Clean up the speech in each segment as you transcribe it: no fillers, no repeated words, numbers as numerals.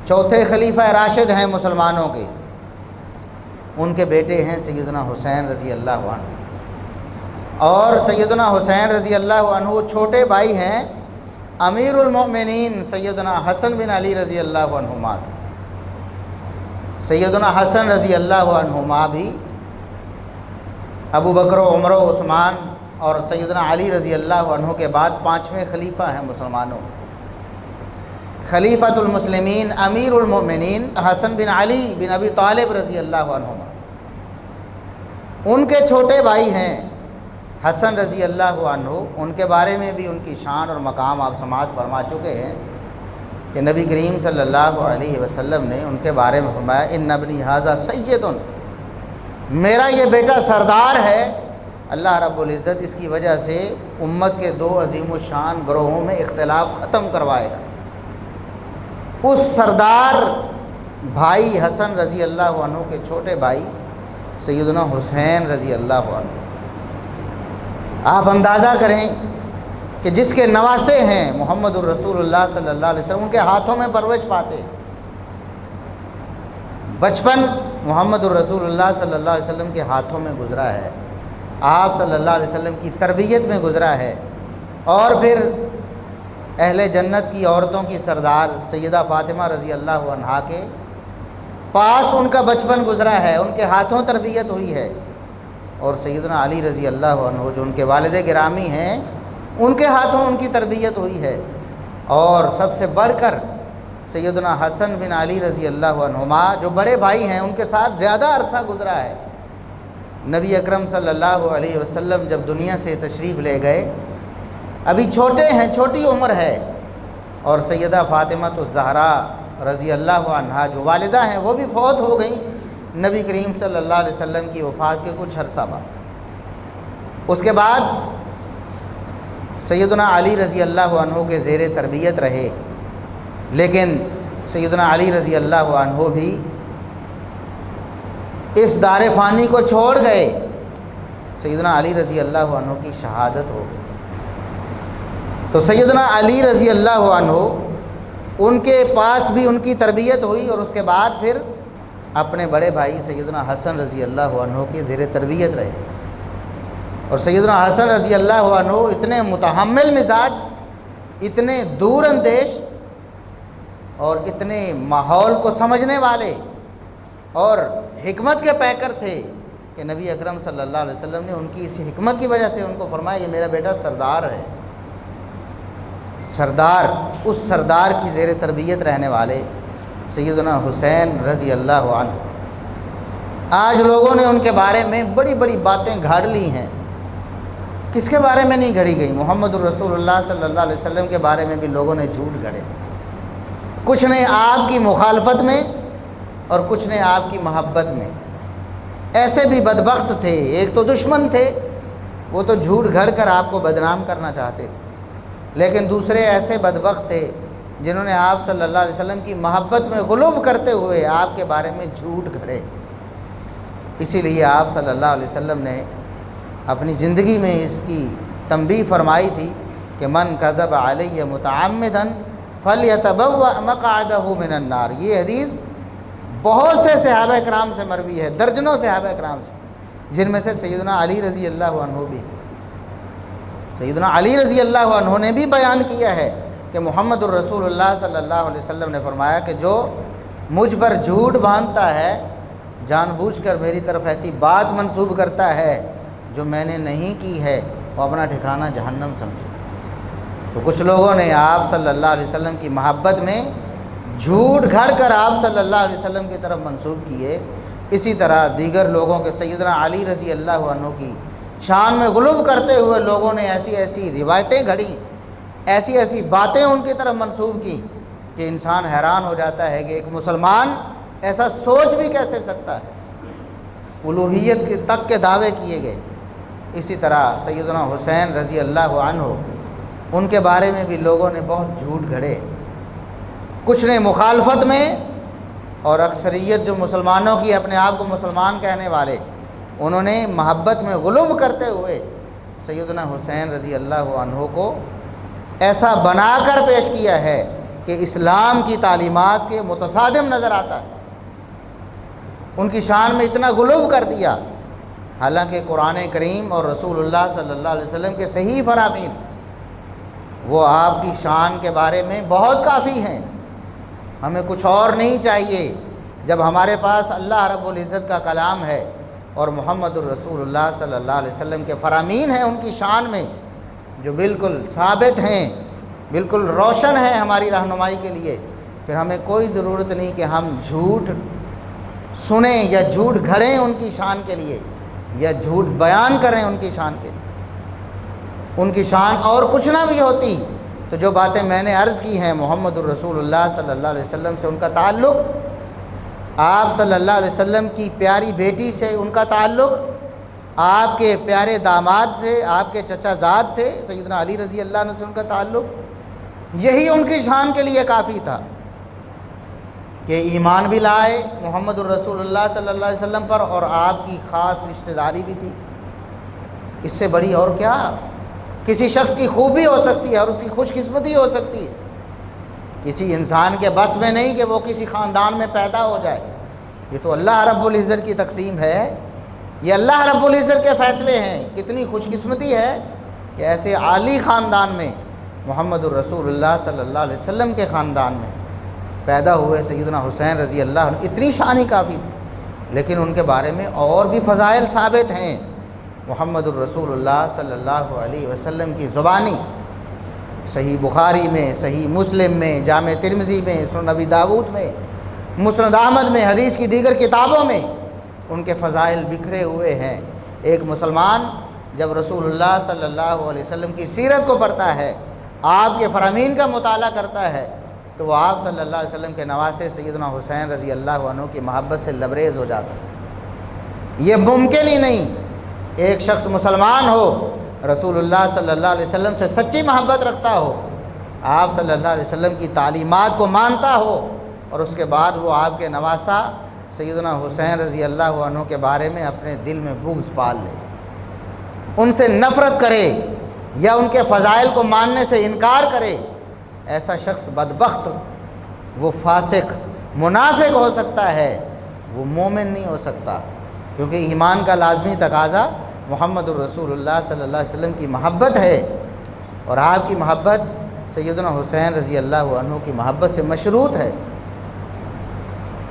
چوتھے خلیفہ راشد ہیں مسلمانوں کے، ان کے بیٹے ہیں سیدنا حسین رضی اللہ عنہ، اور سیدنا حسین رضی اللہ عنہ چھوٹے بھائی ہیں امیر المؤمنین سیدنا حسن بن علی رضی اللہ عنہما کے۔ سیدنا حسن رضی اللہ عنہما بھی ابو بکر و عمر و عثمان اور سیدنا علی رضی اللہ عنہ کے بعد پانچویں خلیفہ ہیں مسلمانوں۔ خلیفۃ المسلمین امیر المؤمنین حسن بن علی بن ابی طالب رضی اللہ عنہما، ان کے چھوٹے بھائی ہیں حسن رضی اللہ عنہ، ان کے بارے میں بھی ان کی شان اور مقام آپ سماعت فرما چکے ہیں کہ نبی کریم صلی اللہ علیہ وسلم نے ان کے بارے میں فرمایا ان ابنی ھذا سید، میرا یہ بیٹا سردار ہے، اللہ رب العزت اس کی وجہ سے امت کے دو عظیم الشان گروہوں میں اختلاف ختم کروائے گا۔ اس سردار بھائی حسن رضی اللہ عنہ کے چھوٹے بھائی سیدنا حسین رضی اللہ عنہ، آپ اندازہ کریں کہ جس کے نواسے ہیں محمد الرسول اللہ صلی اللہ علیہ وسلم، ان کے ہاتھوں میں پرورش پاتے، بچپن محمد الرسول اللہ صلی اللہ علیہ وسلم کے ہاتھوں میں گزرا ہے، آپ صلی اللہ علیہ وسلم کی تربیت میں گزرا ہے، اور پھر اہل جنت کی عورتوں کی سردار سیدہ فاطمہ رضی اللہ عنہا کے پاس ان کا بچپن گزرا ہے، ان کے ہاتھوں تربیت ہوئی ہے، اور سیدنا علی رضی اللہ عنہ جو ان کے والد گرامی ہیں ان کے ہاتھوں ان کی تربیت ہوئی ہے، اور سب سے بڑھ کر سیدنا حسن بن علی رضی اللہ عنہما جو بڑے بھائی ہیں ان کے ساتھ زیادہ عرصہ گزرا ہے۔ نبی اکرم صلی اللہ علیہ وسلم جب دنیا سے تشریف لے گئے، ابھی چھوٹے ہیں، چھوٹی عمر ہے، اور سیدہ فاطمہ الزہراء رضی اللہ عنہا جو والدہ ہیں وہ بھی فوت ہو گئیں نبی کریم صلی اللہ علیہ وسلم کی وفات کے کچھ عرصہ بعد۔ اس کے بعد سیدنا علی رضی اللہ عنہ کے زیر تربیت رہے، لیکن سیدنا علی رضی اللہ عنہ بھی اس دار فانی کو چھوڑ گئے، سیدنا علی رضی اللہ عنہ کی شہادت ہو گئی۔ تو سیدنا علی رضی اللہ عنہ ان کے پاس بھی ان کی تربیت ہوئی، اور اس کے بعد پھر اپنے بڑے بھائی سیدنا حسن رضی اللہ عنہ کے زیر تربیت رہے، اور سیدنا حسن رضی اللہ عنہ اتنے متحمل مزاج، اتنے دور اندیش اور اتنے ماحول کو سمجھنے والے اور حکمت کے پیکر تھے کہ نبی اکرم صلی اللہ علیہ وسلم نے ان کی اس حکمت کی وجہ سے ان کو فرمایا یہ میرا بیٹا سردار ہے، سردار، اس سردار کی زیر تربیت رہنے والے سیدنا حسین رضی اللہ عنہ۔ آج لوگوں نے ان کے بارے میں بڑی بڑی باتیں گھاڑ لی ہیں، کس کے بارے میں نہیں گھڑی گئی؟ محمد الرسول اللہ صلی اللہ علیہ وسلم کے بارے میں بھی لوگوں نے جھوٹ گھڑے، کچھ نے آپ کی مخالفت میں اور کچھ نے آپ کی محبت میں۔ ایسے بھی بدبخت تھے، ایک تو دشمن تھے، وہ تو جھوٹ گھڑ کر آپ کو بدنام کرنا چاہتے تھے، لیکن دوسرے ایسے بدبخت تھے جنہوں نے آپ صلی اللہ علیہ وسلم کی محبت میں غلو کرتے ہوئے آپ کے بارے میں جھوٹ گھڑے۔ اسی لیے آپ صلی اللہ علیہ وسلم نے اپنی زندگی میں اس کی تنبیہ فرمائی تھی کہ من کذب علی متعمدا فلیتبوأ مقعدہ من النار۔ یہ حدیث بہت سے صحابہ کرام سے مروی ہے، درجنوں صحابہ کرام سے، جن میں سے سیدنا علی رضی اللہ عنہ بھی۔ سیدنا علی رضی اللہ عنہ نے بھی بیان کیا ہے کہ محمد الرسول اللہ صلی اللہ علیہ وسلم نے فرمایا کہ جو مجھ پر جھوٹ باندھتا ہے، جان بوجھ کر میری طرف ایسی بات منسوب کرتا ہے جو میں نے نہیں کی ہے، وہ اپنا ٹھکانہ جہنم سمجھے۔ تو کچھ لوگوں نے آپ صلی اللہ علیہ وسلم کی محبت میں جھوٹ گھڑ کر آپ صلی اللہ علیہ وسلم کی طرف منسوب کیے، اسی طرح دیگر لوگوں کے سیدنا علی رضی اللہ عنہ کی شان میں غلو کرتے ہوئے لوگوں نے ایسی ایسی روایتیں گھڑیں، ایسی ایسی باتیں ان کی طرف منسوب کی کہ انسان حیران ہو جاتا ہے کہ ایک مسلمان ایسا سوچ بھی کیسے سکتا ہے۔ الوہیت تک کے دعوے کیے گئے۔ اسی طرح سیدنا حسین رضی اللہ عنہ، ان کے بارے میں بھی لوگوں نے بہت جھوٹ گھڑے، کچھ نے مخالفت میں، اور اکثریت جو مسلمانوں کی اپنے آپ کو مسلمان کہنے والے، انہوں نے محبت میں غلو کرتے ہوئے سیدنا حسین رضی اللہ عنہ کو ایسا بنا کر پیش کیا ہے کہ اسلام کی تعلیمات کے متصادم نظر آتا ہے، ان کی شان میں اتنا غلو کر دیا، حالانکہ قرآن کریم اور رسول اللہ صلی اللہ علیہ وسلم کے صحیح فرامین وہ آپ کی شان کے بارے میں بہت کافی ہیں، ہمیں کچھ اور نہیں چاہیے۔ جب ہمارے پاس اللہ رب العزت کا کلام ہے اور محمد الرسول اللہ صلی اللہ علیہ وسلم کے فرامین ہیں ان کی شان میں جو بالکل ثابت ہیں، بالکل روشن ہیں ہماری رہنمائی کے لیے، پھر ہمیں کوئی ضرورت نہیں کہ ہم جھوٹ سنیں یا جھوٹ گھڑیں ان کی شان کے لیے یا جھوٹ بیان کریں ان کی شان کے لیے۔ ان کی شان اور کچھ نہ بھی ہوتی تو جو باتیں میں نے عرض کی ہیں محمد الرسول اللہ صلی اللہ علیہ وسلم سے ان کا تعلق، آپ صلی اللہ علیہ وسلم کی پیاری بیٹی سے ان کا تعلق، آپ کے پیارے داماد سے، آپ کے چچا زاد سے سیدنا علی رضی اللہ عنہ سے ان کا تعلق، یہی ان کی شان کے لیے کافی تھا کہ ایمان بھی لائے محمد الرسول اللہ صلی اللہ علیہ وسلم پر اور آپ کی خاص رشتہ داری بھی تھی۔ اس سے بڑی اور کیا کسی شخص کی خوبی ہو سکتی ہے اور اس کی خوش قسمتی ہو سکتی ہے؟ کسی انسان کے بس میں نہیں کہ وہ کسی خاندان میں پیدا ہو جائے، یہ تو اللہ رب العزت کی تقسیم ہے، یہ اللہ رب العزت کے فیصلے ہیں۔ کتنی خوش قسمتی ہے کہ ایسے عالی خاندان میں محمد الرسول اللہ صلی اللہ علیہ وسلم کے خاندان میں پیدا ہوئے سیدنا حسین رضی اللہ عنہ، اتنی شان ہی کافی تھی، لیکن ان کے بارے میں اور بھی فضائل ثابت ہیں۔ محمد الرسول اللہ صلی اللہ علیہ وسلم کی زبانی صحیح بخاری میں، صحیح مسلم میں، جامع ترمذی میں، سنن نبی داؤد میں، مسند احمد میں، حدیث کی دیگر کتابوں میں ان کے فضائل بکھرے ہوئے ہیں۔ ایک مسلمان جب رسول اللہ صلی اللہ علیہ وسلم کی سیرت کو پڑھتا ہے، آپ کے فرامین کا مطالعہ کرتا ہے، تو وہ آپ صلی اللہ علیہ وسلم کے نواسے سیدنا حسین رضی اللہ عنہ کی محبت سے لبریز ہو جاتا ہے۔ یہ ممکن ہی نہیں ایک شخص مسلمان ہو، رسول اللہ صلی اللہ علیہ وسلم سے سچی محبت رکھتا ہو، آپ صلی اللہ علیہ وسلم کی تعلیمات کو مانتا ہو، اور اس کے بعد وہ آپ کے نواسا سیدنا حسین رضی اللہ عنہ کے بارے میں اپنے دل میں بغض پال لے، ان سے نفرت کرے یا ان کے فضائل کو ماننے سے انکار کرے۔ ایسا شخص بدبخت، وہ فاسق، منافق ہو سکتا ہے، وہ مومن نہیں ہو سکتا، کیونکہ ایمان کا لازمی تقاضا محمد الرسول اللہ صلی اللہ علیہ وسلم کی محبت ہے، اور آپ کی محبت سیدنا حسین رضی اللہ عنہ کی محبت سے مشروط ہے،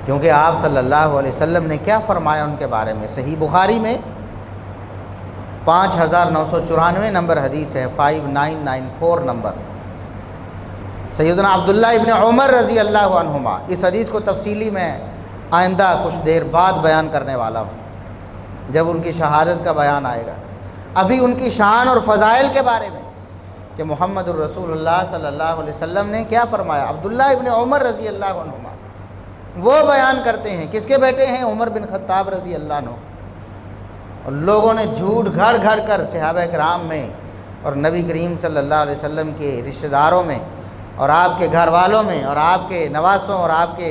کیونکہ آپ صلی اللہ علیہ وسلم نے کیا فرمایا ان کے بارے میں؟ صحیح بخاری میں 5994 نمبر حدیث ہے، 5994 نمبر، سیدنا عبداللہ ابن عمر رضی اللہ عنہما، اس حدیث کو تفصیلی میں آئندہ کچھ دیر بعد بیان کرنے والا ہوں جب ان کی شہادت کا بیان آئے گا۔ ابھی ان کی شان اور فضائل کے بارے میں کہ محمد الرسول اللہ صلی اللہ علیہ وسلم نے کیا فرمایا، عبداللہ ابن عمر رضی اللہ عنہما وہ بیان کرتے ہیں، کس کے بیٹے ہیں؟ عمر بن خطاب رضی اللہ عنہ، اور لوگوں نے جھوٹ گھڑ گھڑ کر صحابہ کرام میں اور نبی کریم صلی اللہ علیہ وسلم کے رشتہ داروں میں اور آپ کے گھر والوں میں اور آپ کے نواسوں اور آپ کے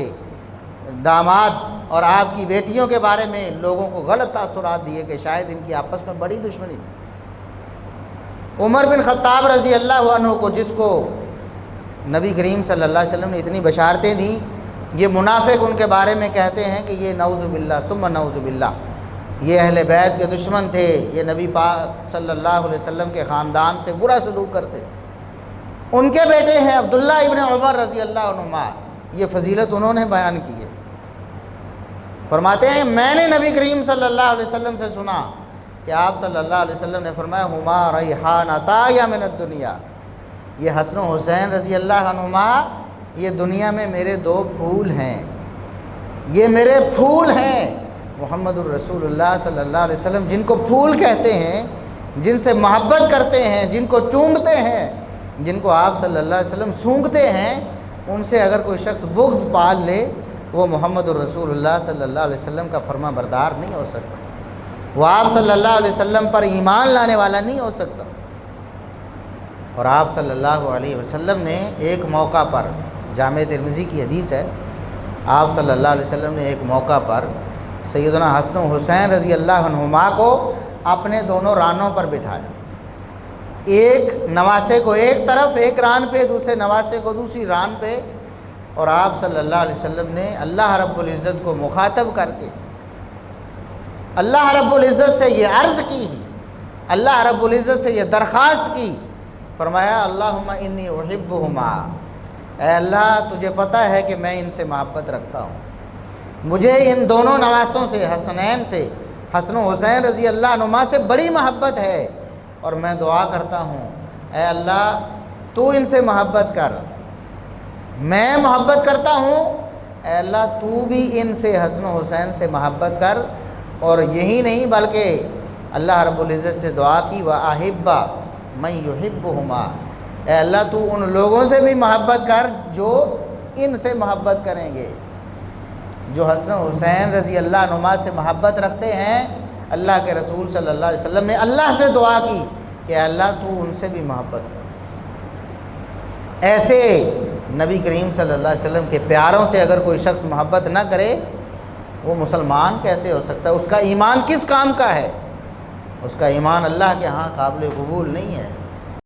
داماد اور آپ کی بیٹیوں کے بارے میں لوگوں کو غلط تاثرات دیے کہ شاید ان کی آپس میں بڑی دشمنی تھی۔ عمر بن خطاب رضی اللہ عنہ کو، جس کو نبی کریم صلی اللہ علیہ وسلم نے اتنی بشارتیں دیں، یہ منافق ان کے بارے میں کہتے ہیں کہ یہ نعوذ باللہ ثم نعوذ باللہ، یہ اہل بیت کے دشمن تھے، یہ نبی پاک صلی اللہ علیہ وسلم کے خاندان سے برا سلوک کرتے۔ ان کے بیٹے ہیں عبداللہ ابن عمر رضی اللہ عنہما، یہ فضیلت انہوں نے بیان کی ہے۔ فرماتے ہیں میں نے نبی کریم صلی اللہ علیہ وسلم سے سنا کہ آپ صلی اللہ علیہ وسلم نے فرمایا ہما ریحانتا یا من الدنیا، یہ حسن و حسین رضی اللہ عنہما یہ دنیا میں میرے دو پھول ہیں، یہ میرے پھول ہیں۔ محمد الرسول اللہ صلی اللہ علیہ وسلم جن کو پھول کہتے ہیں، جن سے محبت کرتے ہیں، جن کو چومتے ہیں، جن کو آپ صلی اللہ علیہ وسلم سونگھتے ہیں، ان سے اگر کوئی شخص بغض پال لے وہ محمد الرسول اللہ صلی اللہ علیہ وسلم کا فرما بردار نہیں ہو سکتا، وہ آپ صلی اللہ علیہ وسلم پر ایمان لانے والا نہیں ہو سکتا۔ اور آپ صلی اللہ علیہ وسلم نے ایک موقع پر، جامع ترمذی کی حدیث ہے، آپ صلی اللہ علیہ وسلم نے ایک موقع پر سیدنا حسن و حسین رضی اللہ عنہما کو اپنے دونوں رانوں پر بٹھایا، ایک نواسے کو ایک طرف ایک ران پہ، دوسرے نواسے کو دوسری ران پہ اور آپ صلی اللہ علیہ وسلم نے اللہ رب العزت کو مخاطب کر کے اللہ رب العزت سے یہ عرض کی، اللہ رب العزت سے یہ درخواست کی، فرمایا اللہم انی احبہما، اے اللہ تجھے پتہ ہے کہ میں ان سے محبت رکھتا ہوں، مجھے ان دونوں نواسوں سے، حسنین سے، حسن و حسین رضی اللہ عنہما سے بڑی محبت ہے، اور میں دعا کرتا ہوں اے اللہ تو ان سے محبت کر، میں محبت کرتا ہوں، اے اللہ تو بھی ان سے حسن و حسین سے محبت کر۔ اور یہی نہیں بلکہ اللہ رب العزت سے دعا کی وَأَحِبَّ مَن يُحِبُّهُمَا، اے اللہ تو ان لوگوں سے بھی محبت کر جو ان سے محبت کریں گے، جو حسن و حسین رضی اللہ عنہما سے محبت رکھتے ہیں۔ اللہ کے رسول صلی اللہ علیہ وسلم نے اللہ سے دعا کی کہ اے اللہ تو ان سے بھی محبت کر۔ ایسے نبی کریم صلی اللہ علیہ وسلم کے پیاروں سے اگر کوئی شخص محبت نہ کرے وہ مسلمان کیسے ہو سکتا ہے؟ اس کا ایمان کس کام کا ہے؟ اس کا ایمان اللہ کے ہاں قابل قبول نہیں ہے۔